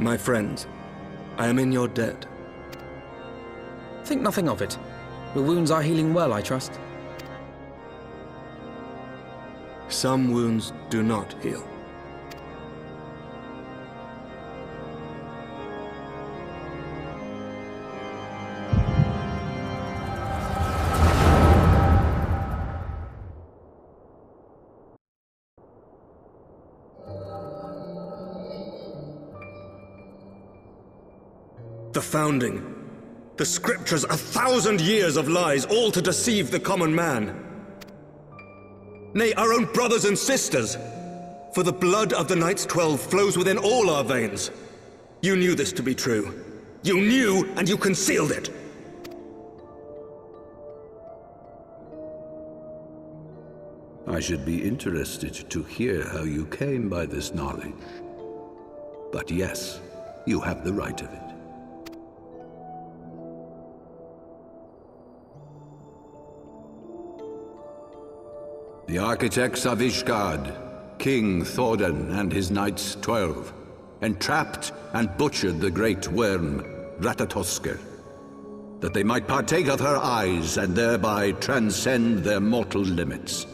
My friends, I am in your debt. Think nothing of it. Your wounds are healing well, I trust. Some wounds do not heal. The founding. The scriptures, 1,000 years of lies, all to deceive the common man. Nay, our own brothers and sisters. For the blood of the Knights 12 flows within all our veins. You knew this to be true. You knew, and you concealed it. I should be interested to hear how you came by this knowledge. But yes, you have the right of it. The architects of Ishgard, King Thordan and his Knights 12, entrapped and butchered the great worm, Ratatoskr, that they might partake of her eyes and thereby transcend their mortal limits.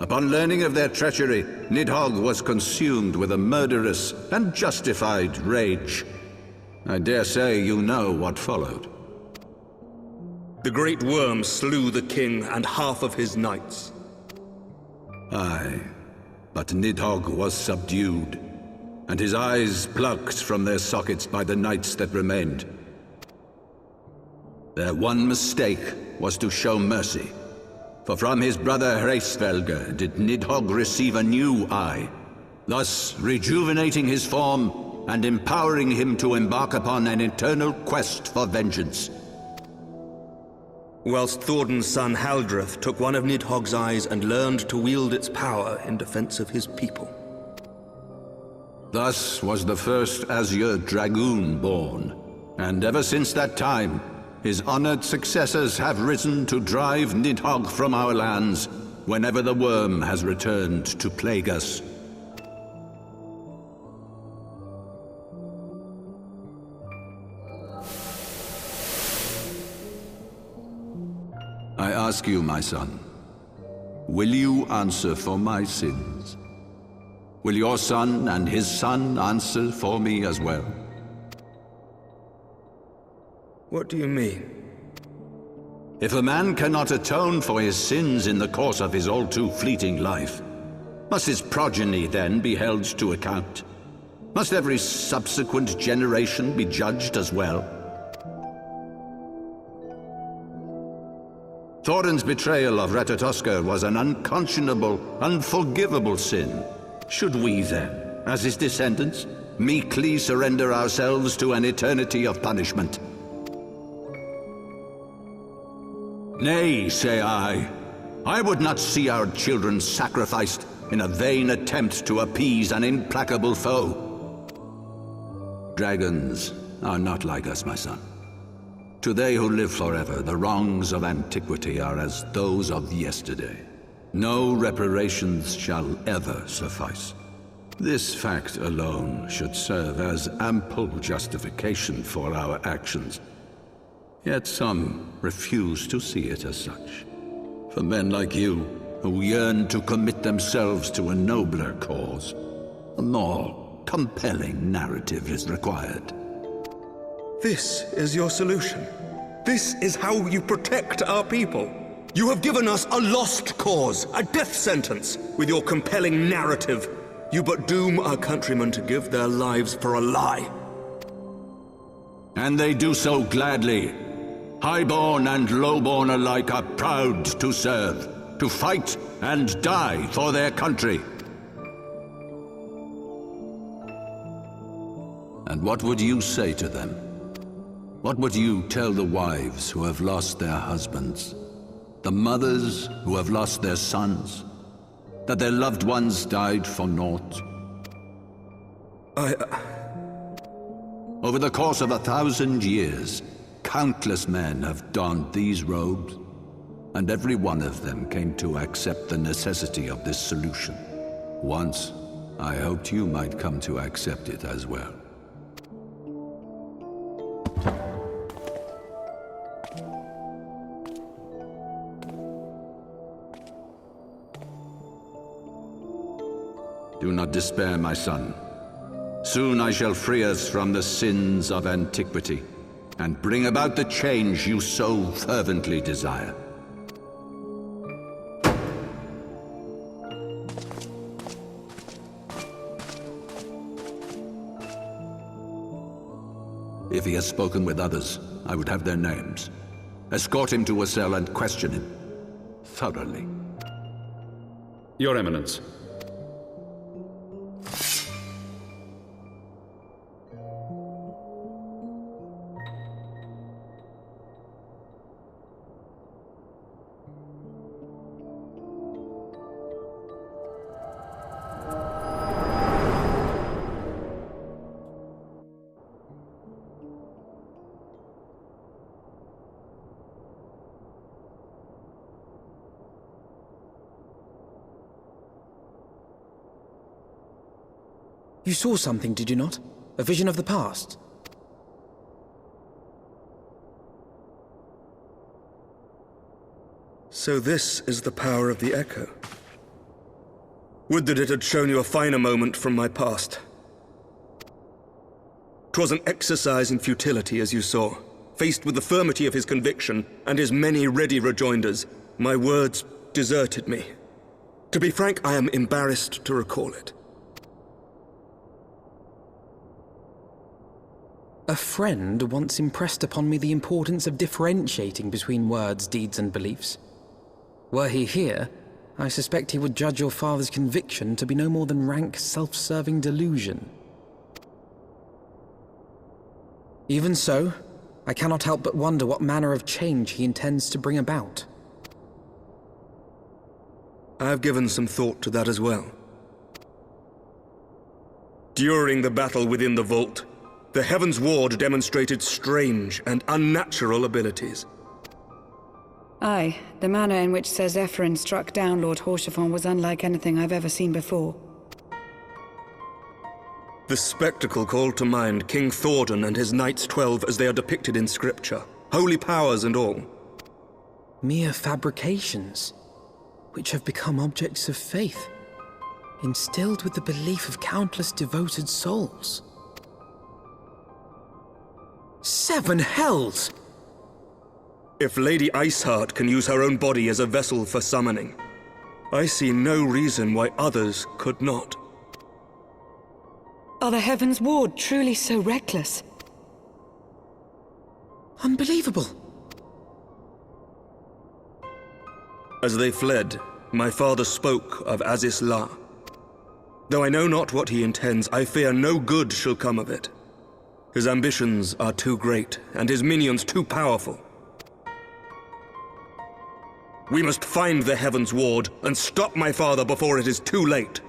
Upon learning of their treachery, Nidhogg was consumed with a murderous and justified rage. I dare say you know what followed. The great worm slew the king and half of his knights. Aye, but Nidhogg was subdued, and his eyes plucked from their sockets by the knights that remained. Their one mistake was to show mercy, for from his brother Hreysvelgr did Nidhogg receive a new eye, thus rejuvenating his form and empowering him to embark upon an eternal quest for vengeance. Whilst Thordan's son Haldreth took one of Nidhogg's eyes and learned to wield its power in defense of his people. Thus was the first Azure Dragoon born, and ever since that time, his honored successors have risen to drive Nidhogg from our lands whenever the worm has returned to plague us. I ask you, my son, will you answer for my sins? Will your son and his son answer for me as well? What do you mean? If a man cannot atone for his sins in the course of his all too fleeting life, must his progeny then be held to account? Must every subsequent generation be judged as well? Thordan's betrayal of Ratatoskr was an unconscionable, unforgivable sin. Should we then, as his descendants, meekly surrender ourselves to an eternity of punishment? Nay, say I. I would not see our children sacrificed in a vain attempt to appease an implacable foe. Dragons are not like us, my son. To they who live forever, the wrongs of antiquity are as those of yesterday. No reparations shall ever suffice. This fact alone should serve as ample justification for our actions. Yet some refuse to see it as such. For men like you, who yearn to commit themselves to a nobler cause, a more compelling narrative is required. This is your solution. This is how you protect our people. You have given us a lost cause, a death sentence. With your compelling narrative, you but doom our countrymen to give their lives for a lie. And they do so gladly. Highborn and lowborn alike are proud to serve, to fight and die for their country. And what would you say to them? What would you tell the wives who have lost their husbands? The mothers who have lost their sons? That their loved ones died for naught? Over the course of 1,000 years, countless men have donned these robes, and every one of them came to accept the necessity of this solution. Once, I hoped you might come to accept it as well. Do not despair, my son. Soon I shall free us from the sins of antiquity, and bring about the change you so fervently desire. If he has spoken with others, I would have their names. Escort him to a cell and question him thoroughly. Your Eminence. You saw something, did you not? A vision of the past? So this is the power of the Echo. Would that it had shown you a finer moment from my past. 'Twas an exercise in futility, as you saw. Faced with the firmity of his conviction and his many ready rejoinders, my words deserted me. To be frank, I am embarrassed to recall it. A friend once impressed upon me the importance of differentiating between words, deeds, and beliefs. Were he here, I suspect he would judge your father's conviction to be no more than rank, self-serving delusion. Even so, I cannot help but wonder what manner of change he intends to bring about. I have given some thought to that as well. During the battle within the vault, the Heaven's Ward demonstrated strange and unnatural abilities. Aye, the manner in which Sir Zephyrin struck down Lord Haurchefant was unlike anything I've ever seen before. The spectacle called to mind King Thordan and his Knights 12 as they are depicted in Scripture, holy powers and all. Mere fabrications, which have become objects of faith, instilled with the belief of countless devoted souls. 7 hells! If Lady Iceheart can use her own body as a vessel for summoning, I see no reason why others could not. Are the Heaven's Ward truly so reckless? Unbelievable! As they fled, my father spoke of Aziz La. Though I know not what he intends, I fear no good shall come of it. His ambitions are too great, and his minions too powerful. We must find the Heaven's Ward and stop my father before it is too late.